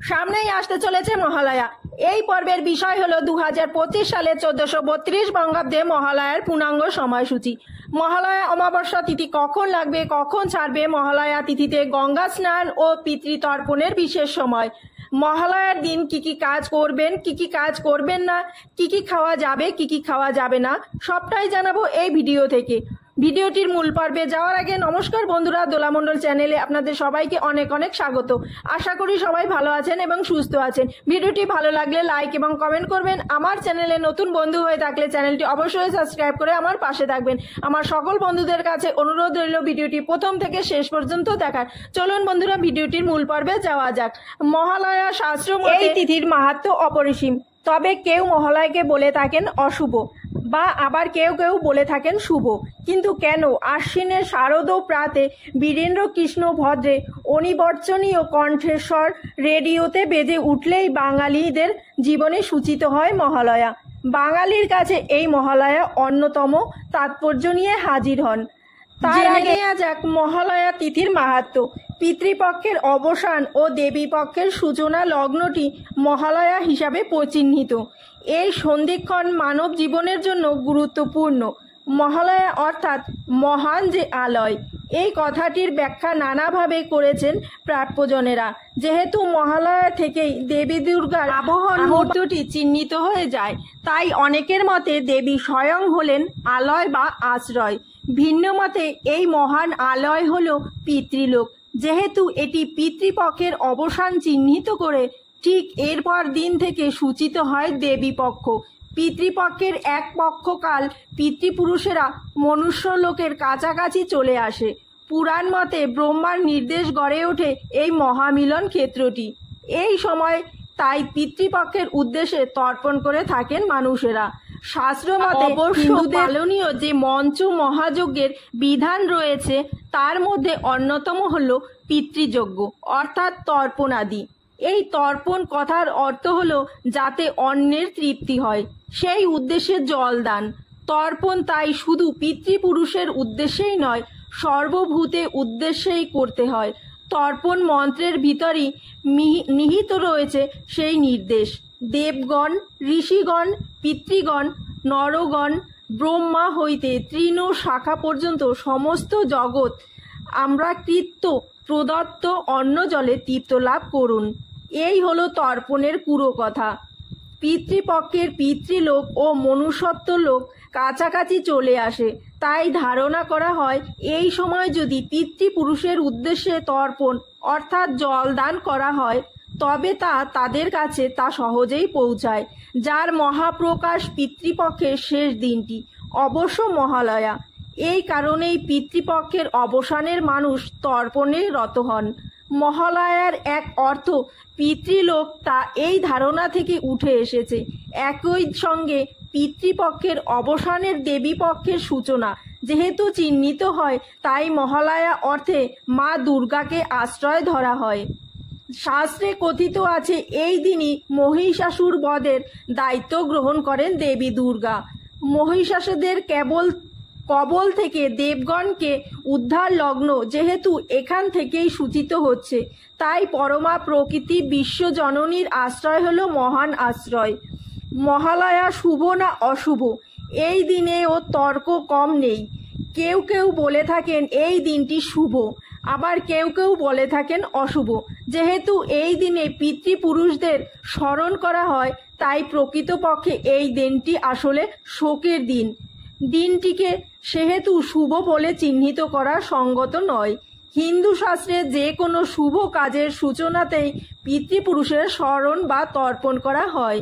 সামনেই আসতে চলেছে মহালয়া। এই পর্বের বিষয় হলো 2025 সালে 1432 বঙ্গাব্দে মহালয়ার পূর্ণাঙ্গ সময়সূচি। মহালয়া অমাবস্যা তিথি কখন লাগবে, কখন ছাড়বে, মহালয়া তিথিতে গঙ্গা স্নান ও পিতৃতর্পণের বিশেষ সময়, মহালয়ার দিন কি কি কাজ করবেন, কি কি কাজ করবেন না, কি কি খাওয়া যাবে, কি কি খাওয়া যাবে না, সবটাই জানাবো এই ভিডিও থেকে। ভিডিওটির মূল পর্বে যাওয়ার আগে নমস্কার বন্ধুরা, দোলামণ্ডল চ্যানেলে আপনাদের সবাইকে অনেক অনেক স্বাগত। আশা করি সবাই ভালো আছেন এবং সুস্থ আছেন। ভিডিওটি ভালো লাগলে লাইক এবং কমেন্ট করবেন। আমার চ্যানেলে নতুন বন্ধু হয়ে থাকলে চ্যানেলটি অবশ্যই সাবস্ক্রাইব করে আমার পাশে থাকবেন। আমার সকল বন্ধুদের কাছে অনুরোধ রইল ভিডিওটি প্রথম থেকে শেষ পর্যন্ত দেখার। চলুন বন্ধুরা ভিডিওটির মূল পর্বে যাওয়া যাক। মহালয়া শাস্ত্র মতে এই তিথির মাহাত্ম্য অপরিসীম, তবে কেউ মহালয়াকে বলে থাকেন অশুভ বা আবার কেউ কেউ বলে থাকেন শুভ। কিন্তু কেন? আশ্বিনের শারদ প্রাতে বীরেন্দ্র কৃষ্ণ ভদ্রে অনিবর্চনীয় কণ্ঠস্বর রেডিওতে বেজে উঠলেই বাঙালিদের জীবনে সূচিত হয় মহালয়া। বাঙালির কাছে এই মহালয়া অন্যতম তাৎপর্য নিয়ে হাজির হন। তার আগে নেওয়া যাক মহালয়া তিথির মাহাত্ম্য। পিতৃপক্ষের অবসান ও দেবীপক্ষের সূচনা লগ্নটি মহালয়া হিসাবে চিহ্নিত। এই সন্ধিক্ষণ মানব জীবনের জন্য গুরুত্বপূর্ণ। মহালয়া অর্থাৎ মহান যে আলয়, এই কথাটির ব্যাখ্যা নানাভাবে করেছেন প্রাপ্যজনেরা। যেহেতু মহালয়া থেকেই দেবী দুর্গার আবাহন মুহূর্তটি চিহ্নিত হয়ে যায়, তাই অনেকের মতে দেবী স্বয়ং হলেন আলয় বা আশ্রয়। ভিন্ন মতে এই মহান আলয় হল পিতৃলোক। যেহেতু এটি পিতৃপক্ষের অবসান চিহ্নিত করে ঠিক এরপর দিন থেকে সূচিত হয় দেবী পক্ষ। পিতৃপক্ষের এক পক্ষকাল পিতৃপুরুষেরা মনুষ্য লোকের কাছাকাছি চলে আসে। পুরাণ মতে ব্রহ্মার নির্দেশ গড়ে ওঠে এই মহামিলন ক্ষেত্রটি। এই সময় তাই পিতৃপক্ষের উদ্দেশ্যে তর্পণ করে থাকেন মানুষেরা। শাস্ত্র মতে অবশ্য পালনীয় যে মঞ্চ মহাযজ্ঞের বিধান রয়েছে তার মধ্যে অন্যতম হল পিতৃযজ্ঞ অর্থাৎ তর্পণাদি। এই তর্পণ কথার অর্থ হলো যাতে অন্যের তৃপ্তি হয়, সেই উদ্দেশ্যে জলদান। তর্পণ তাই শুধু পিতৃপুরুষের উদ্দেশ্যেই নয়, সর্বভূতে উদ্দেশ্যেই করতে হয়। তর্পণ মন্ত্রের ভিতরই নিহিত রয়েছে সেই নির্দেশ। দেবগণ, ঋষিগণ, পিতৃগণ, নরগণ, ব্রহ্মা হইতে তৃণ শাখা পর্যন্ত সমস্ত জগৎ আমরা কৃত্য প্রদত্ত অন্ন জলে তৃপ্ত লাভ করুন। এই হলো তর্পণের পুরো কথা। পিতৃপক্ষের পিতৃলোক ও মনুষ্যত্ব লোক কাছাকাছি চলে আসে, তাই ধারণা করা হয় এই সময় যদি পিতৃপুরুষের উদ্দেশ্যে তর্পণ অর্থাৎ জলদান করা হয় তবে তা তাদের কাছে তা সহজেই পৌঁছায়। যার মহাপ্রকাশ পিতৃপক্ষের শেষ দিনটি অবশ্য মহালয়া। এই কারণেই পিতৃপক্ষের অবসানের মানুষ তর্পণে রত হন। মহালয়ার এক অর্থ পিতৃলোক, তা এই ধারণা থেকে উঠে এসেছে। একই সঙ্গে পিতৃপক্ষের অবসানের দেবীপক্ষের সূচনা যেহেতু চিহ্নিত হয়, তাই মহালয়া অর্থে মা দুর্গাকে আশ্রয় ধরা হয়। শাস্ত্রে কথিত আছে এই দিনই মহিষাসুর বধের দায়িত্ব গ্রহণ করেন দেবী দুর্গা। মহিষাসুরদের কবল থেকে দেবগণকে উদ্ধার লগ্ন যেহেতু এখান থেকেই সূচিত হচ্ছে, তাই পরমা প্রকৃতি বিশ্বজননীর আশ্রয় হলো মহান আশ্রয়। মহালয়া শুভ না অশুভ, এই দিনেও তর্ক কম নেই। কেউ কেউ বলে থাকেন এই দিনটি শুভ, আবার কেউ কেউ বলে থাকেন অশুভ। যেহেতু এই দিনে পিতৃপুরুষদের স্মরণ করা হয়, তাই প্রকৃতপক্ষে এই দিনটি আসলে শোকের দিন। দিনটিকে সেহেতু শুভ বলে চিহ্নিত করা সঙ্গত নয়। হিন্দু শাস্ত্রে যে কোনো শুভ কাজের সূচনাতেই পিতৃপুরুষের স্মরণ বা তর্পণ করা হয়।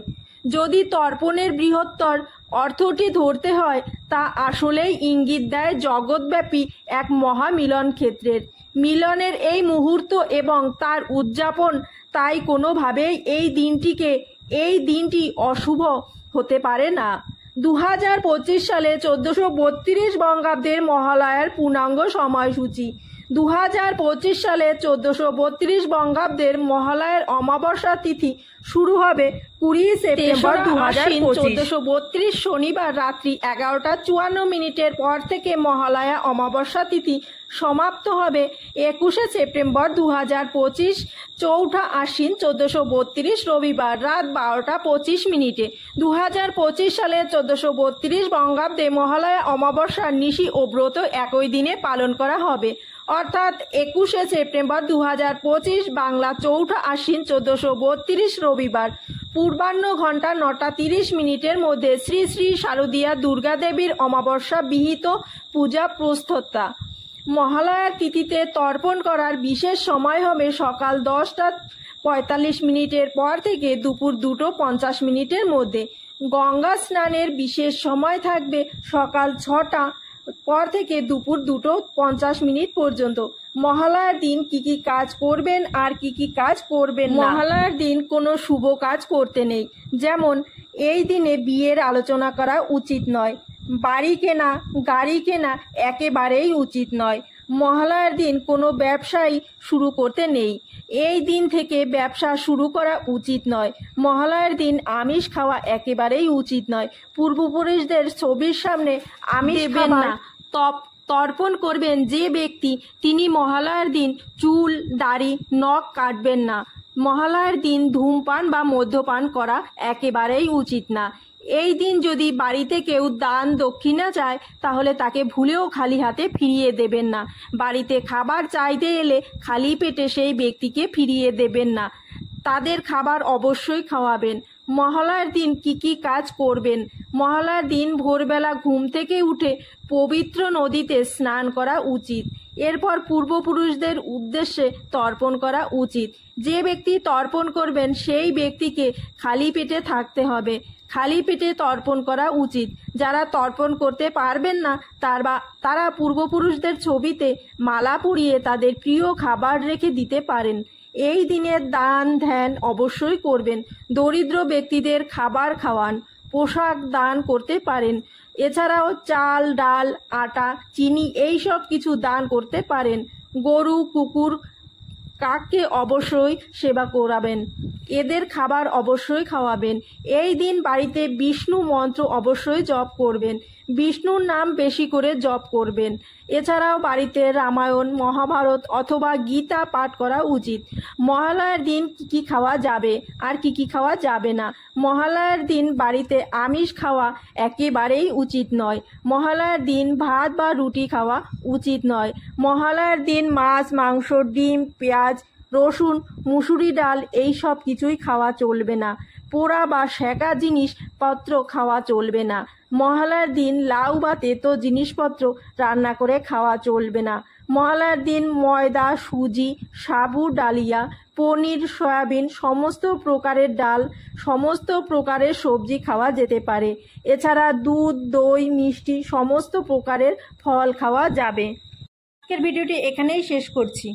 যদি তর্পণের বৃহত্তর অর্থটি ধরতে হয়, তা আসলেই ইঙ্গিত দেয় জগৎব্যাপী এক মহামিলন ক্ষেত্রের। মিলনের এই মুহূর্ত এবং তার উদযাপন, তাই কোনোভাবেই এই দিনটি অশুভ হতে পারে না। 2025 সালে 1432 বঙ্গাব্দের মহালয়ার পূর্ণাঙ্গ সময়সূচি। 2025 সালে 1432 বঙ্গাব্দের মহালয়ার অমাবস্যা তিথি শুরু হবে 20 সেপ্টেম্বর 2025। 1432 শনিবার রাত্রি 11:54 পর থেকে মহালয়া অমাবস্যা তিথি সমাপ্ত হবে 21 সেপ্টেম্বর 2025। চৌঠা আশ্বিন 1432 রবিবার রাত 12:25। 2025 সালে 1432 বঙ্গাব্দে মহালয়া অমাবস্যার নিশি ও ব্রত একই দিনে পালন করা হবে, অর্থাৎ 21 সেপ্টেম্বর 2025 বাংলা চৌঠা আশ্বিন 1432 রবিবার পূর্বাহ্ন ঘন্টা 9:30 মধ্যে শ্রী শ্রী শারদীয়া দুর্গা দেবীর অমাবস্যা বিহিত পূজা প্রস্তুতা। মহালয়ার তিথিতে তর্পণ করার বিশেষ সময় হবে সকাল 10:45 পর থেকে দুপুর 2:50 মধ্যে। গঙ্গা স্নানের বিশেষ সময় থাকবে সকাল 6টা পর থেকে দুপুর 2:50 পর্যন্ত। মহালয়ার দিন কি কি কাজ করবেন আর কি কি কাজ করবেন না। মহালয়ার দিন কোনো শুভ কাজ করতে নেই, যেমন এই দিনে বিয়ের আলোচনা করা উচিত নয়, বাড়ি কেনা গাড়ি কেনা একেবারেই উচিত নয়। মহালয়ার দিন কোনো ব্যবসাই শুরু করতে নেই, এই দিন থেকে ব্যবসা শুরু করা উচিত নয়। মহালয়ার দিন আমিষ খাওয়া একেবারেই উচিত নয়। পূর্বপুরুষদের ছবির সামনে আমিষ খাবেন না। তর্পণ করবেন যে ব্যক্তি, তিনি মহালয়ার দিন চুল দাড়ি নখ কাটবেন না। মহালয়ার দিন ধূমপান বা মদ্যপান করা একেবারেই উচিত না। এই দিন যদি বাড়িতে কেউ দান দক্ষিণা চায় তাহলে তাকে ভুলেও খালি হাতে ফিরিয়ে দেবেন না। বাড়িতে খাবার চাইতে এলে খালি পেটে সেই ব্যক্তিকে ফিরিয়ে দেবেন না, তাদের খাবার অবশ্যই খাওয়াবেন। মহালয়ার দিন কি কি কাজ করবেন। মহালয়ার দিন ভোরবেলা ঘুম থেকে উঠে পবিত্র নদীতে স্নান করা উচিত, এরপর পূর্বপুরুষদের উদ্দেশ্যে তর্পণ করা উচিত। যে ব্যক্তি তর্পণ করবেন সেই ব্যক্তিকে খালি পেটে থাকতে হবে, খালি পেটে তর্পণ করা উচিত। যারা তর্পণ করতে পারবেন না তারা পূর্বপুরুষদের ছবিতে মালা পরিয়ে তাদের প্রিয় খাবার রেখে দিতে পারেন। এই দিনে দান ধ্যান অবশ্যই করবেন। দরিদ্র ব্যক্তিদের খাবার খাওয়ান, পোশাক দান করতে পারেন। এছাড়াও চাল ডাল আটা চিনি এই সব কিছু দান করতে পারেন। গরু কুকুর কাককে অবশ্যই সেবা করাবেন, এদের খাবার অবশ্যই খাওয়াবেন। এই দিন বাড়িতে বিষ্ণু মন্ত্র অবশ্যই জপ করবেন, বিষ্ণুর নাম বেশি করে জপ করবেন। এছাড়াও বাড়িতে রামায়ণ মহাভারত অথবা গীতা পাঠ করা উচিত। মহালয়ার দিন কি কি খাওয়া যাবে আর কি কি খাওয়া যাবে না। মহালয়ার দিন বাড়িতে আমিষ খাওয়া একেবারেই উচিত নয়। মহালয়ার দিন ভাত বা রুটি খাওয়া উচিত নয়। মহালয়ার দিন মাছ মাংস ডিম পেঁয়াজ রসুন মুসুরি ডাল এই সব কিছুই খাওয়া চলবে না। পোড়া বা সেকা জিনিসপত্র খাওয়া চলবে না। মহালয়ার দিন লাউ বা তেতো জিনিসপত্র রান্না করে খাওয়া চলবে না। মহালয়ার দিন ময়দা সুজি সাবু ডালিয়া পনির সয়াবিন সমস্ত প্রকারের ডাল সমস্ত প্রকারের সবজি খাওয়া যেতে পারে। এছাড়া দুধ দই মিষ্টি সমস্ত প্রকারের ফল খাওয়া যাবে। আজকের ভিডিওটি এখানেই শেষ করছি।